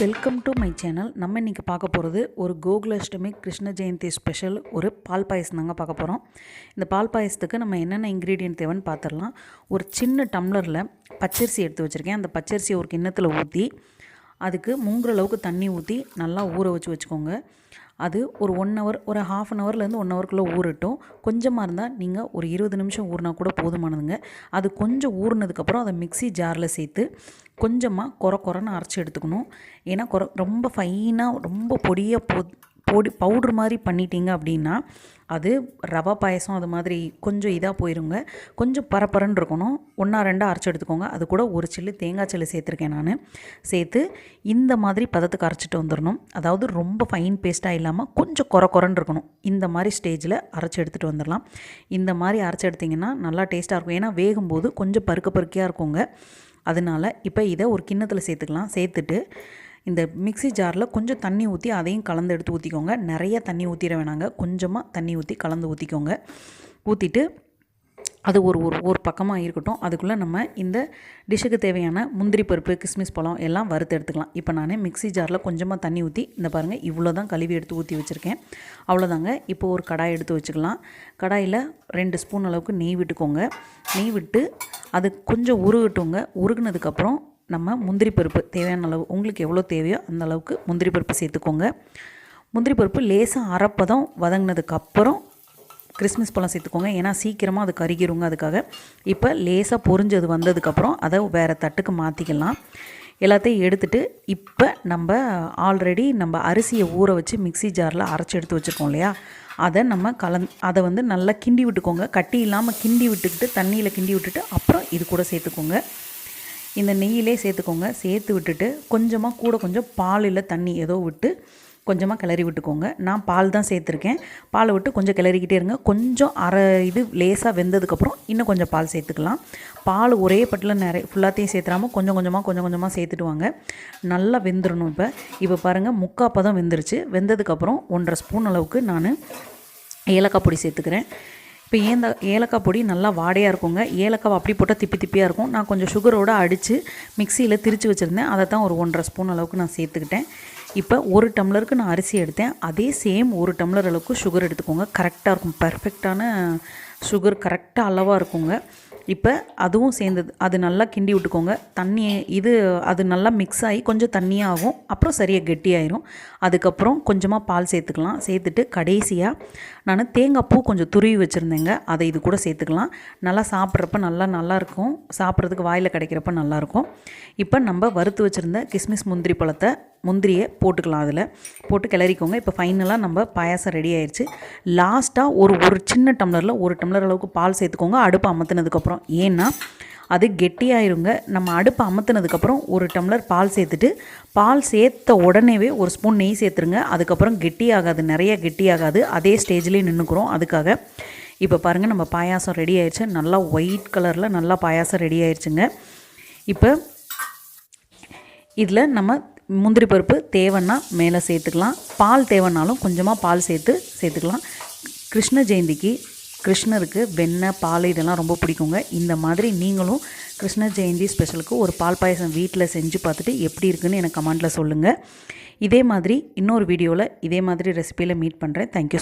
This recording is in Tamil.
Welcome to my channel. நம்ம இன்றைக்கி பார்க்க போகிறது ஒரு கோகுலாஷ்டமி கிருஷ்ண ஜெயந்தி ஸ்பெஷல் ஒரு பால் பாயசம் தாங்க பார்க்க போகிறோம். இந்த பால் பாயசத்துக்கு நம்ம என்னென்ன இன்க்ரீடியன்ட் தேவைன்னு பார்த்துடலாம். ஒரு சின்ன டம்ளரில் பச்சரிசி எடுத்து வச்சுருக்கேன். அந்த பச்சரிசியை ஒரு கிண்ணத்தில் ஊற்றி அதுக்கு மூங்குற அளவுக்கு தண்ணி ஊற்றி நல்லா ஊற வச்சுக்கோங்க. அது ஒரு 1 ஹவர், ஒரு ½ அன் ஹவர்லேருந்து 1 ஹவருக்குள்ளே ஊறட்டும். கொஞ்சமாக இருந்தால் நீங்கள் ஒரு 20 நிமிஷம் ஊறினா கூட போதுமானதுங்க. அது கொஞ்சம் ஊறினதுக்கப்புறம் அதை மிக்ஸி ஜாரில் சேர்த்து கொஞ்சமாக கொரன்னு அரைச்சி எடுத்துக்கணும். ஏன்னா ரொம்ப ஃபைனாக ரொம்ப பொடியாக பவுட்ரு மாதிரி பண்ணிட்டீங்க அப்படின்னா அது ரவா பாயசம் அது மாதிரி கொஞ்சம் இதாக போயிருங்க. கொஞ்சம் பரப்பரன்னு இருக்கணும். 1-2 அரைச்சி எடுத்துக்கோங்க. அது கூட ஒரு சில்லு தேங்காய் சில்லு சேர்த்துருக்கேன் நான். சேர்த்து இந்த மாதிரி பதத்துக்கு அரைச்சிட்டு வந்துடணும். அதாவது ரொம்ப ஃபைன் பேஸ்ட்டாக இல்லாமல் கொஞ்சம் கொரன்னு இருக்கணும். இந்த மாதிரி ஸ்டேஜில் அரைச்சி எடுத்துகிட்டு வந்துடலாம். இந்த மாதிரி அரைச்சி எடுத்திங்கன்னா நல்லா டேஸ்ட்டாக இருக்கும். ஏன்னா வேகும்போது கொஞ்சம் பருக்கையாக இருக்குங்க. அதனால் இப்போ இதை ஒரு கிண்ணத்தில் சேர்த்துக்கலாம். சேர்த்துட்டு இந்த மிக்ஸி ஜாரில் கொஞ்சம் தண்ணி ஊற்றி அதையும் கலந்து எடுத்து ஊற்றிக்கோங்க. நிறைய தண்ணி ஊற்றிட வேணாங்க. கொஞ்சமாக தண்ணி ஊற்றி கலந்து ஊற்றிக்கோங்க. ஊற்றிட்டு அது ஒரு பக்கமாக இருக்கட்டும். அதுக்குள்ளே நம்ம இந்த டிஷ்ஷுக்கு தேவையான முந்திரி பருப்பு, கிஸ்மிஸ் பழம் எல்லாம் வறுத்து எடுத்துக்கலாம். இப்போ நான் மிக்ஸி ஜாரில் கொஞ்சமாக தண்ணி ஊற்றி இந்த பாருங்கள் இவ்வளோ தான் கழுவி எடுத்து ஊற்றி வச்சுருக்கேன். அவ்வளோதாங்க. இப்போ ஒரு கடாய் எடுத்து வச்சுக்கலாம். கடாயில் 2 ஸ்பூன் அளவுக்கு நெய் விட்டுக்கோங்க. நெய் விட்டு அது கொஞ்சம் உருகட்டுங்க. உருகுனதுக்கப்புறம் நம்ம முந்திரி பருப்பு தேவையான அளவு உங்களுக்கு எவ்வளோ தேவையோ அந்த அளவுக்கு முந்திரி பருப்பு சேர்த்துக்கோங்க. முந்திரி பருப்பு லேசாக அரைப்பதம் வதங்கினதுக்கப்புறம் கிறிஸ்மஸ் பழம் சேர்த்துக்கோங்க. ஏன்னா சீக்கிரமாக அது கருகிருங்க. அதுக்காக இப்போ லேசாக பொரிஞ்சது வந்ததுக்கப்புறம் அதை வேறு தட்டுக்கு மாற்றிக்கலாம். எல்லாத்தையும் எடுத்துகிட்டு இப்போ நம்ம ஆல்ரெடி நம்ம அரிசியை ஊற வச்சு மிக்ஸி ஜாரில் அரைச்சி எடுத்து வச்சுருக்கோம் இல்லையா, அதை வந்து நல்லா கிண்டி விட்டுக்கோங்க. கட்டி இல்லாமல் கிண்டி விட்டுக்கிட்டு தண்ணியில் கிண்டி விட்டுட்டு அப்புறம் இது கூட சேர்த்துக்கோங்க. இந்த நெய்யிலே சேர்த்துக்கோங்க. சேர்த்து விட்டுட்டு கொஞ்சமாக கொஞ்சம் பால் இல்லை தண்ணி ஏதோ விட்டு கொஞ்சமாக கிளறி விட்டுக்கோங்க. நான் பால் தான் சேர்த்துருக்கேன். பாலை விட்டு கொஞ்சம் கிளறிக்கிட்டே இருங்க. கொஞ்சம் இது லேசாக வெந்ததுக்கப்புறம் இன்னும் கொஞ்சம் பால் சேர்த்துக்கலாம். பால் ஒரே பட்டில் ஃபுல்லாத்தையும் சேர்த்துறாமல் கொஞ்சம் கொஞ்சமாக சேர்த்துட்டு வாங்க. நல்லா வெந்துடணும். இப்போ பாருங்கள் 3/4 பதம் வெந்துருச்சு. வெந்ததுக்கப்புறம் 1.5 ஸ்பூன் அளவுக்கு நான் ஏலக்காய் பொடி சேர்த்துக்கிறேன். இப்போ இந்த ஏலக்காய் பொடி நல்லா வாடையாக இருக்குங்க. ஏலக்காய் அப்படி போட்டால் திப்பியாக இருக்கும். நான் கொஞ்சம் சுகரோடு அடித்து மிக்சியில் திரித்து வச்சுருந்தேன். அதை தான் ஒரு 1.5 ஸ்பூன் அளவுக்கு நான் சேர்த்துக்கிட்டேன். இப்போ 1 டம்ளருக்கு நான் அரிசி எடுத்தேன். அதே சேம் 1 டம்ளர் அளவுக்கு சுகர் எடுத்துக்கோங்க. கரெக்டாக இருக்கும். பர்ஃபெக்டான சுகர் கரெக்டாக அளவாக இருக்குங்க. இப்போ அதுவும் சேர்ந்தது. அது நல்லா கிண்டி விட்டுக்கோங்க. அது நல்லா மிக்ஸ் ஆகி கொஞ்சம் தண்ணியாக ஆகும். அப்புறம் சரியாக கெட்டியாயிரும். அதுக்கப்புறம் கொஞ்சமாக பால் சேர்த்துக்கலாம். சேர்த்துட்டு கடைசியாக நான் தேங்காய் பூ கொஞ்சம் துருவி வச்சுருந்தேங்க. அதை இது கூட சேர்த்துக்கலாம். நல்லா சாப்பிட்றப்ப நல்லாயிருக்கும். சாப்பிட்றதுக்கு வாயில் கிடைக்கிறப்ப நல்லாயிருக்கும். இப்போ நம்ம வறுத்து வச்சுருந்த கிஸ்மிஸ் முந்திரியை போட்டுக்கலாம். அதில் போட்டு கிளறிக்கோங்க. இப்போ ஃபைனலாக நம்ம பாயாசம் ரெடி ஆயிடுச்சு. லாஸ்ட்டாக ஒரு சின்ன டம்ளரில் 1 டம்ளர் அளவுக்கு பால் சேர்த்துக்கோங்க. அடுப்பு அமர்த்தினதுக்கப்புறம். ஏன்னா அது கெட்டியாயிருங்க. நம்ம அடுப்பு அமர்த்தினதுக்கப்புறம் 1 டம்ளர் பால் சேர்த்துட்டு பால் சேர்த்த உடனேவே 1 ஸ்பூன் நெய் சேர்த்துருங்க. அதுக்கப்புறம் கெட்டியாகாது, நிறைய கெட்டியாகாது. அதே ஸ்டேஜ்லேயே நின்றுக்கிறோம். அதுக்காக இப்போ பாருங்கள் நம்ம பாயாசம் ரெடி ஆயிடுச்சு. நல்லா ஒயிட் கலரில் நல்லா பாயாசம் ரெடி ஆயிடுச்சுங்க. இப்போ இதில் நம்ம முந்திரி பருப்பு தேவைன்னா மேலே சேர்த்துக்கலாம். பால் தேவைன்னாலும் கொஞ்சமாக பால் சேர்த்துக்கலாம். கிருஷ்ண ஜெயந்திக்கு கிருஷ்ணருக்கு வெண்ணெய், பால் இதெல்லாம் ரொம்ப பிடிக்குங்க. இந்த மாதிரி நீங்களும் கிருஷ்ண ஜெயந்தி ஸ்பெஷலுக்கு ஒரு பால் பாயசம் வீட்டில் செஞ்சு பார்த்துட்டு எப்படி இருக்குன்னு எனக்கு கமெண்ட்டில் சொல்லுங்கள். இதே மாதிரி இன்னொரு வீடியோவில் இதே மாதிரி ரெசிபியில் மீட் பண்ணுறேன். தேங்க்யூ.